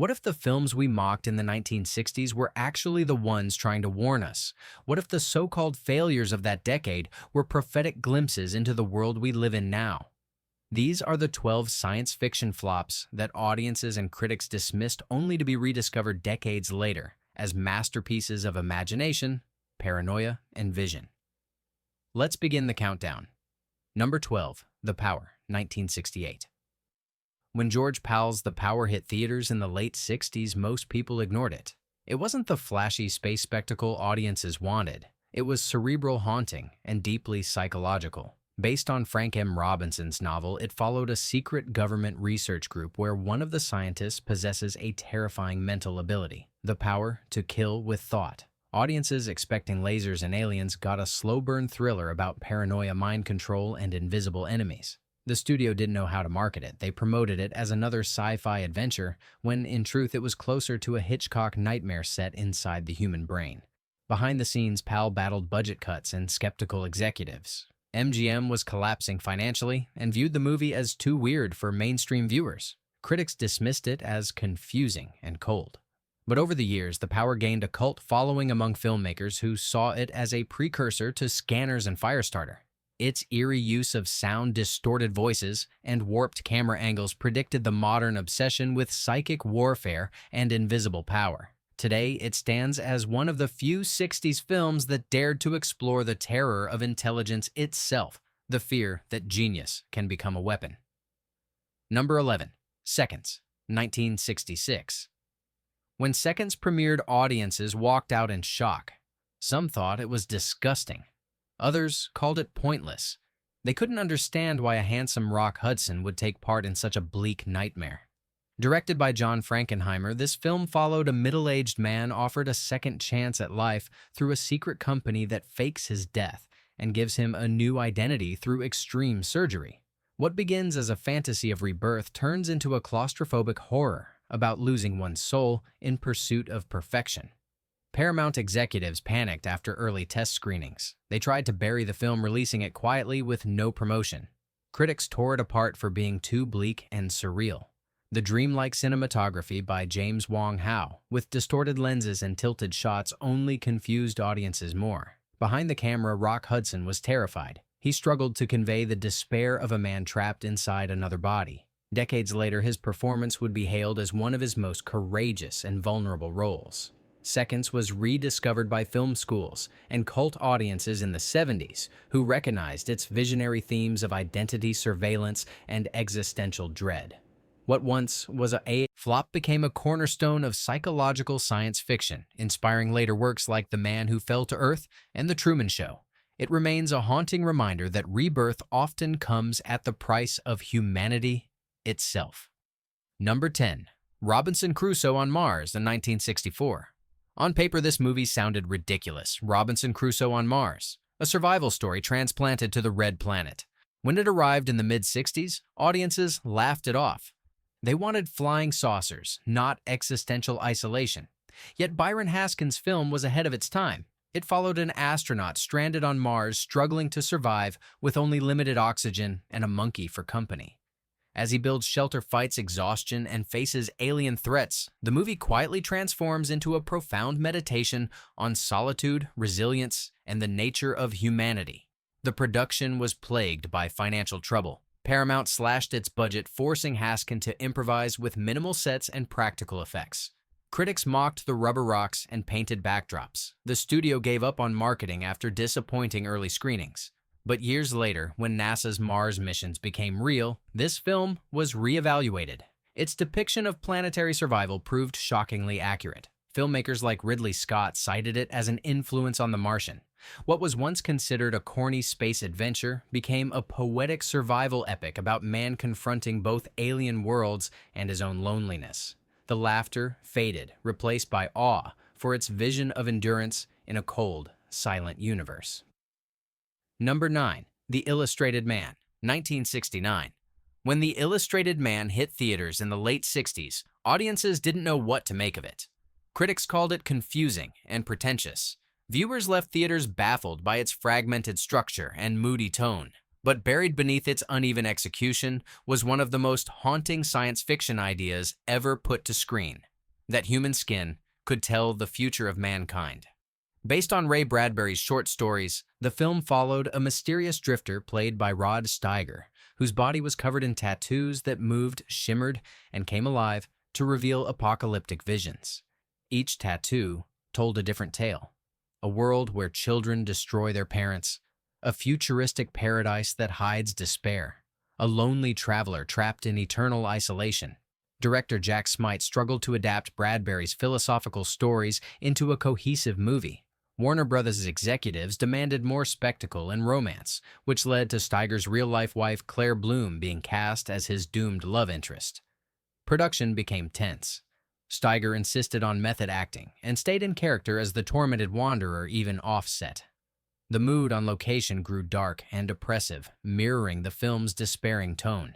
What if the films we mocked in the 1960s were actually the ones trying to warn us? What if the so-called failures of that decade were prophetic glimpses into the world we live in now? These are the 12 science fiction flops that audiences and critics dismissed only to be rediscovered decades later as masterpieces of imagination, paranoia, and vision. Let's begin the countdown. Number 12, The Power, 1968. When George Pal's The Power hit theaters in the late 60s, most people ignored it. It wasn't the flashy space spectacle audiences wanted. It was cerebral, haunting, and deeply psychological. Based on Frank M. Robinson's novel, it followed a secret government research group where one of the scientists possesses a terrifying mental ability, the power to kill with thought. Audiences expecting lasers and aliens got a slow-burn thriller about paranoia, mind control, and invisible enemies. The studio didn't know how to market it. They promoted it as another sci-fi adventure, when in truth it was closer to a Hitchcock nightmare set inside the human brain. Behind the scenes, Pal battled budget cuts and skeptical executives. MGM was collapsing financially and viewed the movie as too weird for mainstream viewers. Critics dismissed it as confusing and cold. But over the years, The Power gained a cult following among filmmakers who saw it as a precursor to Scanners and Firestarter. Its eerie use of sound, distorted voices, and warped camera angles predicted the modern obsession with psychic warfare and invisible power. Today, it stands as one of the few 60s films that dared to explore the terror of intelligence itself, the fear that genius can become a weapon. Number 11, Seconds, 1966. When Seconds premiered, audiences walked out in shock. Some thought it was disgusting. Others called it pointless. They couldn't understand why a handsome Rock Hudson would take part in such a bleak nightmare. Directed by John Frankenheimer, this film followed a middle-aged man offered a second chance at life through a secret company that fakes his death and gives him a new identity through extreme surgery. What begins as a fantasy of rebirth turns into a claustrophobic horror about losing one's soul in pursuit of perfection. Paramount executives panicked after early test screenings. They tried to bury the film, releasing it quietly with no promotion. Critics tore it apart for being too bleak and surreal. The dreamlike cinematography by James Wong Howe, with distorted lenses and tilted shots, only confused audiences more. Behind the camera, Rock Hudson was terrified. He struggled to convey the despair of a man trapped inside another body. Decades later, his performance would be hailed as one of his most courageous and vulnerable roles. Seconds was rediscovered by film schools and cult audiences in the 70s who recognized its visionary themes of identity surveillance and existential dread. What once was a flop became a cornerstone of psychological science fiction, inspiring later works like The Man Who Fell to Earth and The Truman Show. It remains a haunting reminder that rebirth often comes at the price of humanity itself. Number 10. Robinson Crusoe on Mars in 1964. On paper, this movie sounded ridiculous. Robinson Crusoe on Mars, a survival story transplanted to the Red Planet. When it arrived in the mid-60s, audiences laughed it off. They wanted flying saucers, not existential isolation. Yet Byron Haskin's film was ahead of its time. It followed an astronaut stranded on Mars, struggling to survive with only limited oxygen and a monkey for company. As he builds shelter, fights exhaustion, and faces alien threats, the movie quietly transforms into a profound meditation on solitude, resilience, and the nature of humanity. The production was plagued by financial trouble. Paramount slashed its budget, forcing Haskin to improvise with minimal sets and practical effects. Critics mocked the rubber rocks and painted backdrops. The studio gave up on marketing after disappointing early screenings. But years later, when NASA's Mars missions became real, this film was reevaluated. Its depiction of planetary survival proved shockingly accurate. Filmmakers like Ridley Scott cited it as an influence on The Martian. What was once considered a corny space adventure became a poetic survival epic about man confronting both alien worlds and his own loneliness. The laughter faded, replaced by awe for its vision of endurance in a cold, silent universe. Number 9. The Illustrated Man, 1969. When The Illustrated Man hit theaters in the late 60s, audiences didn't know what to make of it. Critics called it confusing and pretentious. Viewers left theaters baffled by its fragmented structure and moody tone. But buried beneath its uneven execution was one of the most haunting science fiction ideas ever put to screen: that human skin could tell the future of mankind. Based on Ray Bradbury's short stories, the film followed a mysterious drifter played by Rod Steiger, whose body was covered in tattoos that moved, shimmered, and came alive to reveal apocalyptic visions. Each tattoo told a different tale: a world where children destroy their parents, a futuristic paradise that hides despair, a lonely traveler trapped in eternal isolation. Director Jack Smite struggled to adapt Bradbury's philosophical stories into a cohesive movie. Warner Brothers executives demanded more spectacle and romance, which led to Steiger's real-life wife Claire Bloom being cast as his doomed love interest. Production became tense. Steiger insisted on method acting and stayed in character as the tormented wanderer even off-set. The mood on location grew dark and oppressive, mirroring the film's despairing tone.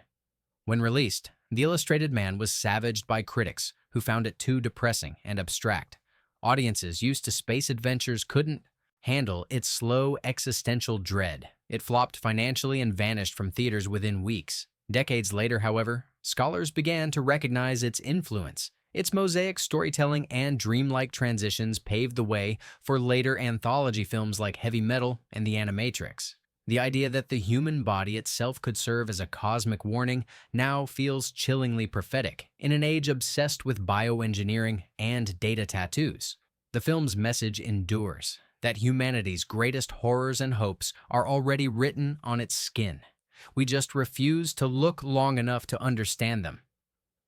When released, The Illustrated Man was savaged by critics who found it too depressing and abstract. Audiences used to space adventures couldn't handle its slow existential dread. It flopped financially and vanished from theaters within weeks. Decades later, however, scholars began to recognize its influence. Its mosaic storytelling and dreamlike transitions paved the way for later anthology films like Heavy Metal and The Animatrix. The idea that the human body itself could serve as a cosmic warning now feels chillingly prophetic in an age obsessed with bioengineering and data tattoos. The film's message endures, that humanity's greatest horrors and hopes are already written on its skin. We just refuse to look long enough to understand them.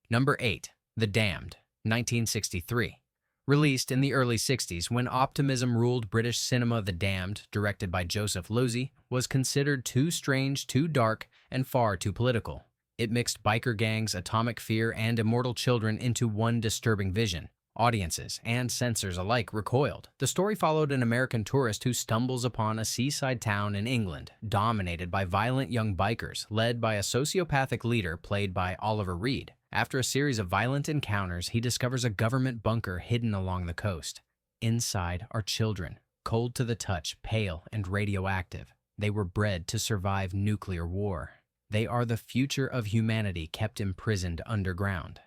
Number 8. The Damned, 1963. Released in the early 60s when optimism ruled British cinema, The Damned, directed by Joseph Losey, was considered too strange, too dark, and far too political. It mixed biker gangs, atomic fear, and immortal children into one disturbing vision. Audiences and censors alike recoiled. The story followed an American tourist who stumbles upon a seaside town in England, dominated by violent young bikers, led by a sociopathic leader played by Oliver Reed. After a series of violent encounters, he discovers a government bunker hidden along the coast. Inside are children, cold to the touch, pale, and radioactive. They were bred to survive nuclear war. They are the future of humanity kept imprisoned underground.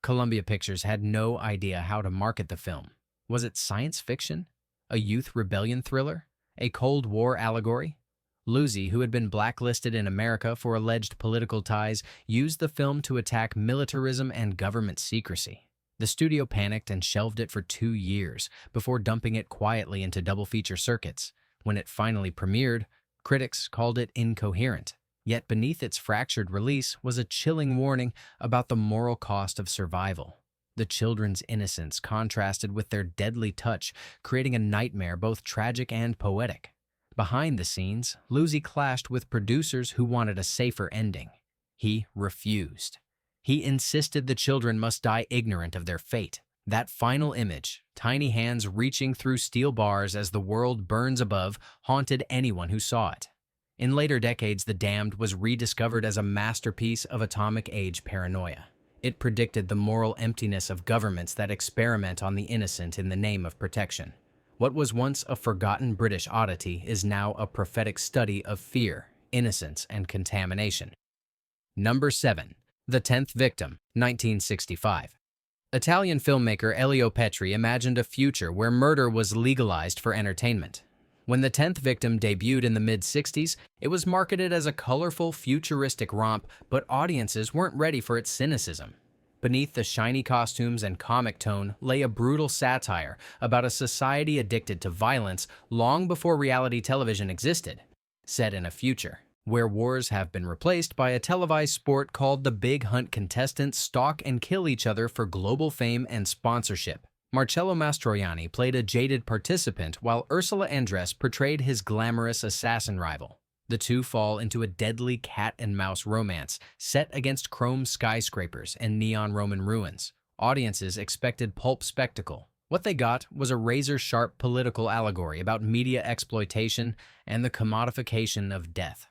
Columbia Pictures had no idea how to market the film. Was it science fiction? A youth rebellion thriller? A Cold War allegory? Losey, who had been blacklisted in America for alleged political ties, used the film to attack militarism and government secrecy. The studio panicked and shelved it for 2 years before dumping it quietly into double-feature circuits. When it finally premiered, critics called it incoherent. Yet beneath its fractured release was a chilling warning about the moral cost of survival. The children's innocence contrasted with their deadly touch, creating a nightmare both tragic and poetic. Behind the scenes, Losey clashed with producers who wanted a safer ending. He refused. He insisted the children must die ignorant of their fate. That final image, tiny hands reaching through steel bars as the world burns above, haunted anyone who saw it. In later decades, The Damned was rediscovered as a masterpiece of atomic age paranoia. It predicted the moral emptiness of governments that experiment on the innocent in the name of protection. What was once a forgotten British oddity is now a prophetic study of fear, innocence, and contamination. Number 7. The 10th Victim, 1965. Italian filmmaker Elio Petri imagined a future where murder was legalized for entertainment. When The 10th Victim debuted in the mid-60s, it was marketed as a colorful, futuristic romp, but audiences weren't ready for its cynicism. Beneath the shiny costumes and comic tone lay a brutal satire about a society addicted to violence long before reality television existed, set in a future where wars have been replaced by a televised sport called The Big Hunt. Contestants stalk and kill each other for global fame and sponsorship. Marcello Mastroianni played a jaded participant while Ursula Andress portrayed his glamorous assassin rival. The two fall into a deadly cat-and-mouse romance set against chrome skyscrapers and neon Roman ruins. Audiences expected pulp spectacle. What they got was a razor-sharp political allegory about media exploitation and the commodification of death.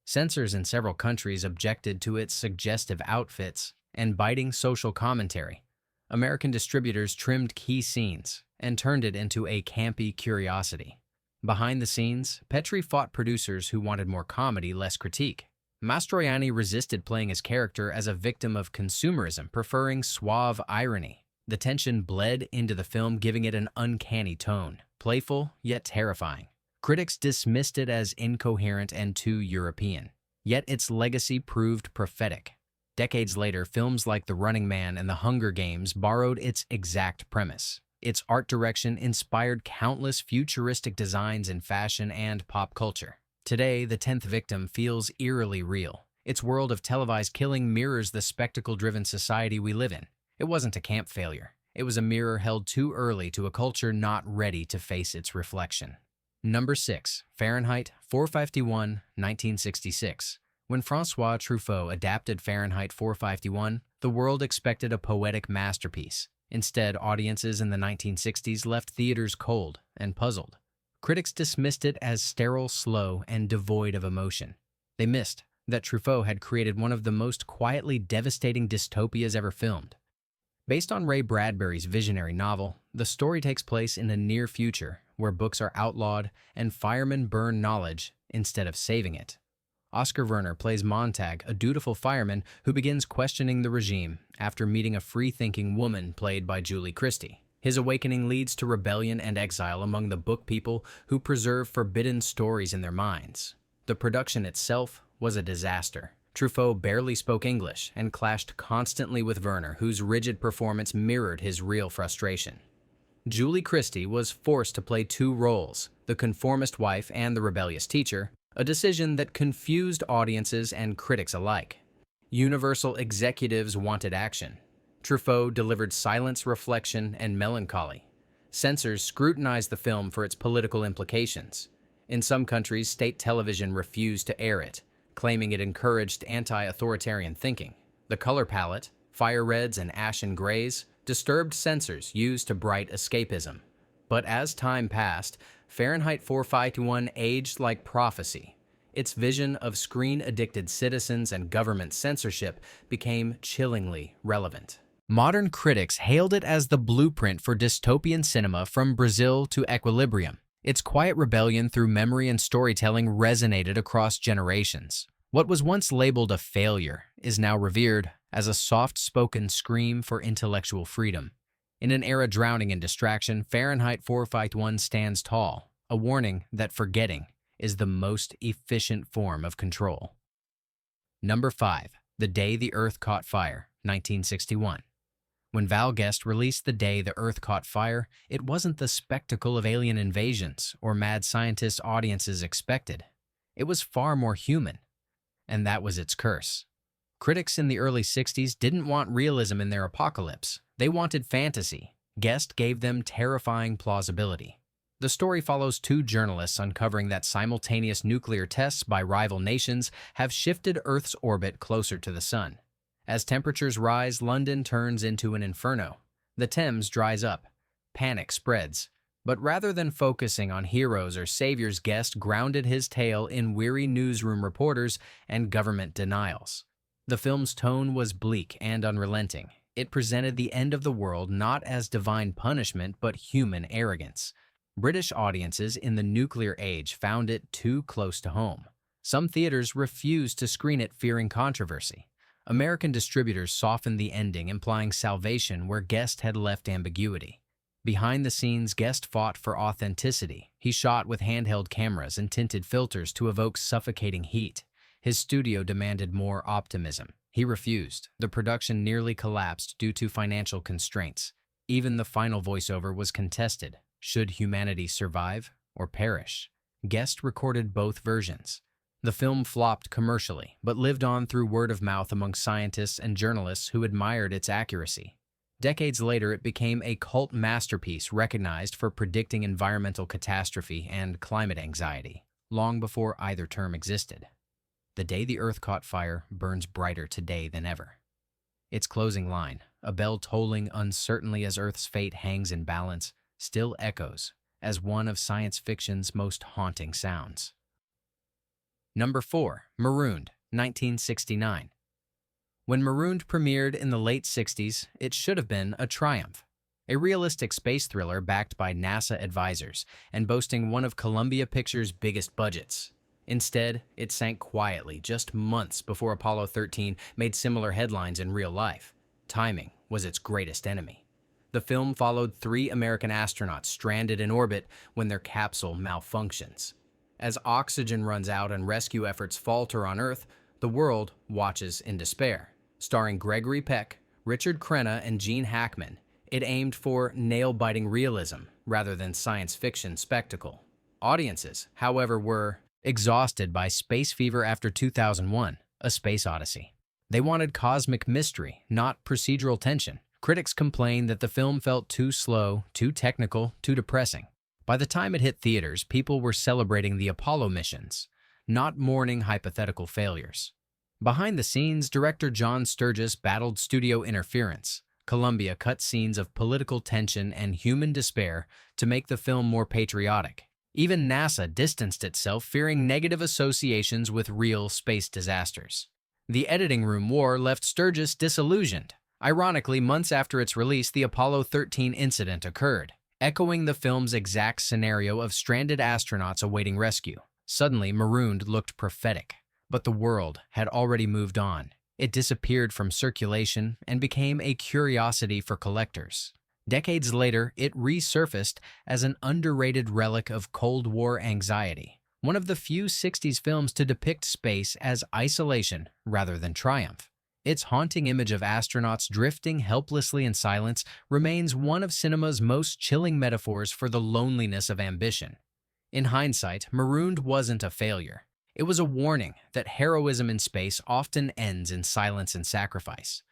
Censors in several countries objected to its suggestive outfits and biting social commentary. American distributors trimmed key scenes and turned it into a campy curiosity. Behind the scenes, Petri fought producers who wanted more comedy, less critique. Mastroianni resisted playing his character as a victim of consumerism, preferring suave irony. The tension bled into the film, giving it an uncanny tone, playful yet terrifying. Critics dismissed it as incoherent and too European, yet its legacy proved prophetic. Decades later, films like The Running Man and The Hunger Games borrowed its exact premise. Its art direction inspired countless futuristic designs in fashion and pop culture. Today, The 10th Victim feels eerily real. Its world of televised killing mirrors the spectacle-driven society we live in. It wasn't a camp failure. It was a mirror held too early to a culture not ready to face its reflection. Number 6. Fahrenheit 451, 1966. When François Truffaut adapted Fahrenheit 451, the world expected a poetic masterpiece. Instead, audiences in the 1960s left theaters cold and puzzled. Critics dismissed it as sterile, slow, and devoid of emotion. They missed that Truffaut had created one of the most quietly devastating dystopias ever filmed. Based on Ray Bradbury's visionary novel, the story takes place in a near future where books are outlawed and firemen burn knowledge instead of saving it. Oscar Werner plays Montag, a dutiful fireman who begins questioning the regime after meeting a free-thinking woman played by Julie Christie. His awakening leads to rebellion and exile among the book people who preserve forbidden stories in their minds. The production itself was a disaster. Truffaut barely spoke English and clashed constantly with Werner, whose rigid performance mirrored his real frustration. Julie Christie was forced to play two roles, the conformist wife and the rebellious teacher, a decision that confused audiences and critics alike. Universal executives wanted action. Truffaut delivered silence, reflection, and melancholy. Censors scrutinized the film for its political implications. In some countries, state television refused to air it, claiming it encouraged anti-authoritarian thinking. The color palette, fire reds and ashen grays, disturbed censors used to bright escapism. But as time passed, Fahrenheit 451 aged like prophecy. Its vision of screen-addicted citizens and government censorship became chillingly relevant. Modern critics hailed it as the blueprint for dystopian cinema from Brazil to Equilibrium. Its quiet rebellion through memory and storytelling resonated across generations. What was once labeled a failure is now revered as a soft-spoken scream for intellectual freedom. In an era drowning in distraction, Fahrenheit 451 stands tall, a warning that forgetting is the most efficient form of control. Number 5. The Day the Earth Caught Fire, 1961. When Val Guest released The Day the Earth Caught Fire, it wasn't the spectacle of alien invasions or mad scientist audiences expected. It was far more human, and that was its curse. Critics in the early 60s didn't want realism in their apocalypse. They wanted fantasy. Guest gave them terrifying plausibility. The story follows two journalists uncovering that simultaneous nuclear tests by rival nations have shifted Earth's orbit closer to the sun. As temperatures rise, London turns into an inferno. The Thames dries up. Panic spreads. But rather than focusing on heroes or saviors, Guest grounded his tale in weary newsroom reporters and government denials. The film's tone was bleak and unrelenting. It presented the end of the world not as divine punishment but human arrogance. British audiences in the nuclear age found it too close to home. Some theaters refused to screen it, fearing controversy. American distributors softened the ending, implying salvation where Guest had left ambiguity. Behind the scenes, Guest fought for authenticity. He shot with handheld cameras and tinted filters to evoke suffocating heat. His studio demanded more optimism. He refused. The production nearly collapsed due to financial constraints. Even the final voiceover was contested. Should humanity survive or perish? Guest recorded both versions. The film flopped commercially, but lived on through word of mouth among scientists and journalists who admired its accuracy. Decades later, it became a cult masterpiece recognized for predicting environmental catastrophe and climate anxiety, long before either term existed. The Day the Earth Caught Fire burns brighter today than ever. Its closing line, a bell tolling uncertainly as Earth's fate hangs in balance, still echoes as one of science fiction's most haunting sounds. Number 4. Marooned, 1969. When Marooned premiered in the late 60s, it should have been a triumph. A realistic space thriller backed by NASA advisors and boasting one of Columbia Pictures' biggest budgets. Instead, it sank quietly just months before Apollo 13 made similar headlines in real life. Timing was its greatest enemy. The film followed three American astronauts stranded in orbit when their capsule malfunctions. As oxygen runs out and rescue efforts falter on Earth, the world watches in despair. Starring Gregory Peck, Richard Crenna, and Gene Hackman, it aimed for nail-biting realism rather than science fiction spectacle. Audiences, however, were exhausted by space fever after 2001, A Space Odyssey. They wanted cosmic mystery, not procedural tension. Critics complained that the film felt too slow, too technical, too depressing. By the time it hit theaters, people were celebrating the Apollo missions, not mourning hypothetical failures. Behind the scenes, director John Sturges battled studio interference. Columbia cut scenes of political tension and human despair to make the film more patriotic. Even NASA distanced itself, fearing negative associations with real space disasters. The editing room war left Sturges disillusioned. Ironically, months after its release, the Apollo 13 incident occurred, echoing the film's exact scenario of stranded astronauts awaiting rescue. Suddenly, Marooned looked prophetic, but the world had already moved on. It disappeared from circulation and became a curiosity for collectors. Decades later, it resurfaced as an underrated relic of Cold War anxiety, one of the few 60s films to depict space as isolation rather than triumph. Its haunting image of astronauts drifting helplessly in silence remains one of cinema's most chilling metaphors for the loneliness of ambition. In hindsight, Marooned wasn't a failure. It was a warning that heroism in space often ends in silence and sacrifice.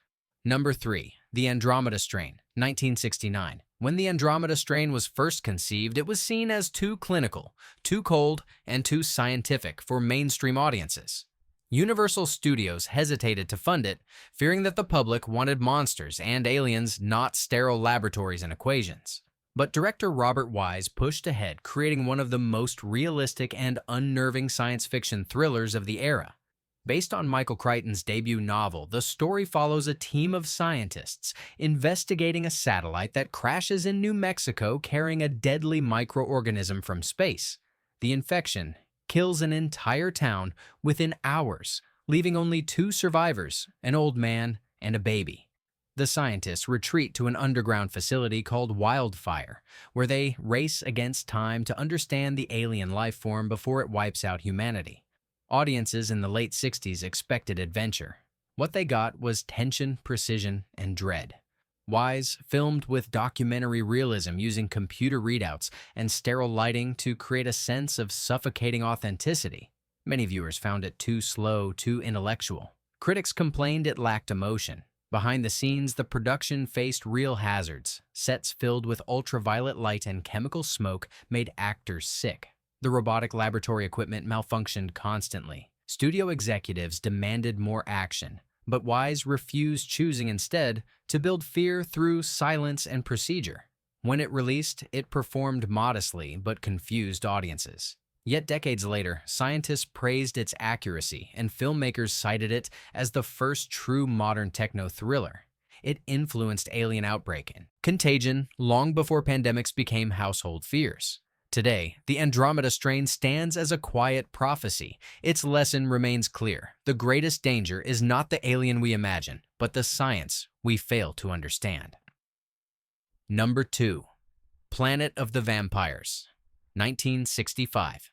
Number 3. The Andromeda Strain, 1969. When the Andromeda Strain was first conceived, it was seen as too clinical, too cold, and too scientific for mainstream audiences. Universal Studios hesitated to fund it, fearing that the public wanted monsters and aliens, not sterile laboratories and equations. But director Robert Wise pushed ahead, creating one of the most realistic and unnerving science fiction thrillers of the era. Based on Michael Crichton's debut novel, the story follows a team of scientists investigating a satellite that crashes in New Mexico carrying a deadly microorganism from space. The infection kills an entire town within hours, leaving only 2 survivors, an old man and a baby. The scientists retreat to an underground facility called Wildfire, where they race against time to understand the alien life form before it wipes out humanity. Audiences in the late 60s expected adventure. What they got was tension, precision, and dread. Wise filmed with documentary realism using computer readouts and sterile lighting to create a sense of suffocating authenticity. Many viewers found it too slow, too intellectual. Critics complained it lacked emotion. Behind the scenes, the production faced real hazards. Sets filled with ultraviolet light and chemical smoke made actors sick. The robotic laboratory equipment malfunctioned constantly. Studio executives demanded more action, but Wise refused, choosing instead to build fear through silence and procedure. When it released, it performed modestly but confused audiences. Yet decades later, scientists praised its accuracy, and filmmakers cited it as the first true modern techno-thriller. It influenced Alien Outbreak and Contagion long before pandemics became household fears. Today, the Andromeda Strain stands as a quiet prophecy. Its lesson remains clear. The greatest danger is not the alien we imagine, but the science we fail to understand. Number 2. Planet of the Vampires, 1965.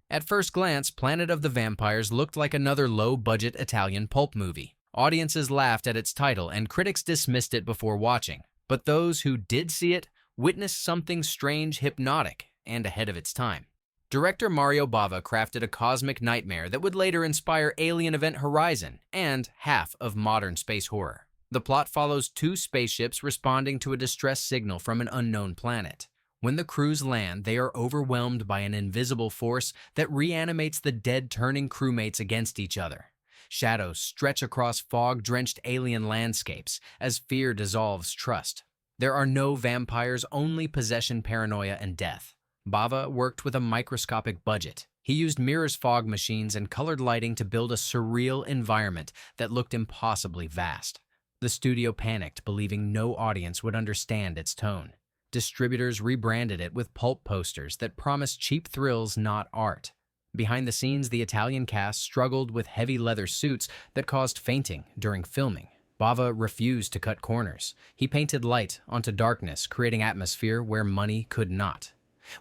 At first glance, Planet of the Vampires looked like another low-budget Italian pulp movie. Audiences laughed at its title and critics dismissed it before watching. But those who did see it witnessed something strange, hypnotic, and ahead of its time. Director Mario Bava crafted a cosmic nightmare that would later inspire Alien Event Horizon and half of modern space horror. The plot follows 2 spaceships responding to a distress signal from an unknown planet. When the crews land, they are overwhelmed by an invisible force that reanimates the dead, turning crewmates against each other. Shadows stretch across fog-drenched alien landscapes as fear dissolves trust. There are no vampires, only possession, paranoia, and death. Bava worked with a microscopic budget. He used mirrors, fog machines, and colored lighting to build a surreal environment that looked impossibly vast. The studio panicked, believing no audience would understand its tone. Distributors rebranded it with pulp posters that promised cheap thrills, not art. Behind the scenes, the Italian cast struggled with heavy leather suits that caused fainting during filming. Bava refused to cut corners. He painted light onto darkness, creating atmosphere where money could not.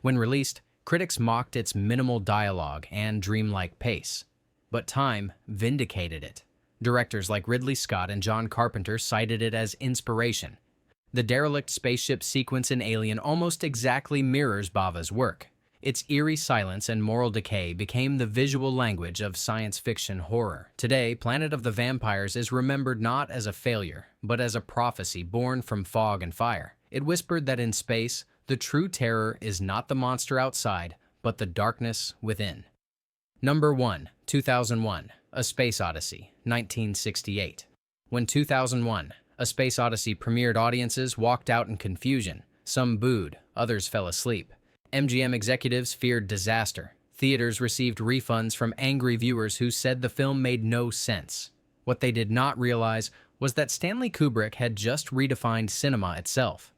When released, critics mocked its minimal dialogue and dreamlike pace. But time vindicated it. Directors like Ridley Scott and John Carpenter cited it as inspiration. The derelict spaceship sequence in Alien almost exactly mirrors Bava's work. Its eerie silence and moral decay became the visual language of science fiction horror. Today, Planet of the Vampires is remembered not as a failure, but as a prophecy born from fog and fire. It whispered that in space, the true terror is not the monster outside, but the darkness within. Number 1, 2001, A Space Odyssey, 1968. When 2001, A Space Odyssey premiered, audiences walked out in confusion. Some booed, others fell asleep. MGM executives feared disaster. Theaters received refunds from angry viewers who said the film made no sense. What they did not realize was that Stanley Kubrick had just redefined cinema itself.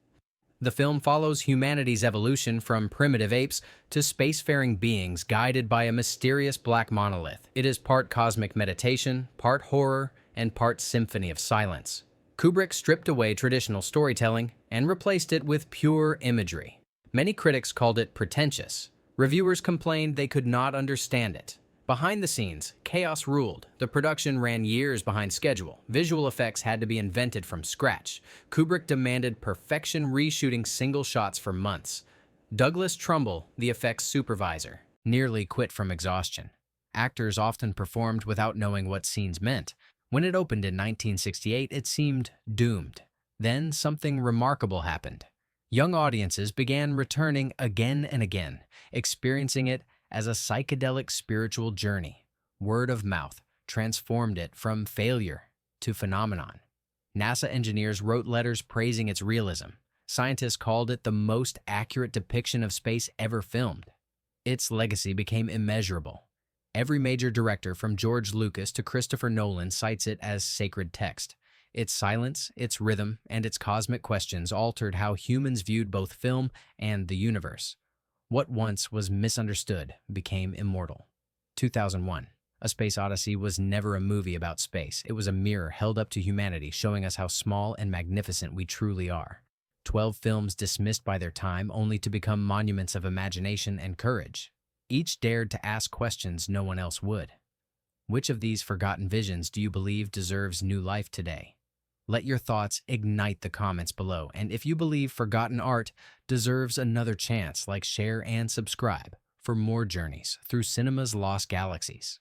The film follows humanity's evolution from primitive apes to spacefaring beings guided by a mysterious black monolith. It is part cosmic meditation, part horror, and part symphony of silence. Kubrick stripped away traditional storytelling and replaced it with pure imagery. Many critics called it pretentious. Reviewers complained they could not understand it. Behind the scenes, chaos ruled. The production ran years behind schedule. Visual effects had to be invented from scratch. Kubrick demanded perfection, reshooting single shots for months. Douglas Trumbull, the effects supervisor, nearly quit from exhaustion. Actors often performed without knowing what scenes meant. When it opened in 1968, it seemed doomed. Then something remarkable happened. Young audiences began returning again and again, experiencing it as a psychedelic spiritual journey. Word of mouth transformed it from failure to phenomenon. NASA engineers wrote letters praising its realism. Scientists called it the most accurate depiction of space ever filmed. Its legacy became immeasurable. Every major director from George Lucas to Christopher Nolan cites it as sacred text. Its silence, its rhythm, and its cosmic questions altered how humans viewed both film and the universe. What once was misunderstood became immortal. 2001. A Space Odyssey was never a movie about space. It was a mirror held up to humanity, showing us how small and magnificent we truly are. 12 films dismissed by their time, only to become monuments of imagination and courage. Each dared to ask questions no one else would. Which of these forgotten visions do you believe deserves new life today? Let your thoughts ignite the comments below, and if you believe forgotten art deserves another chance, like, share, and subscribe for more journeys through cinema's lost galaxies.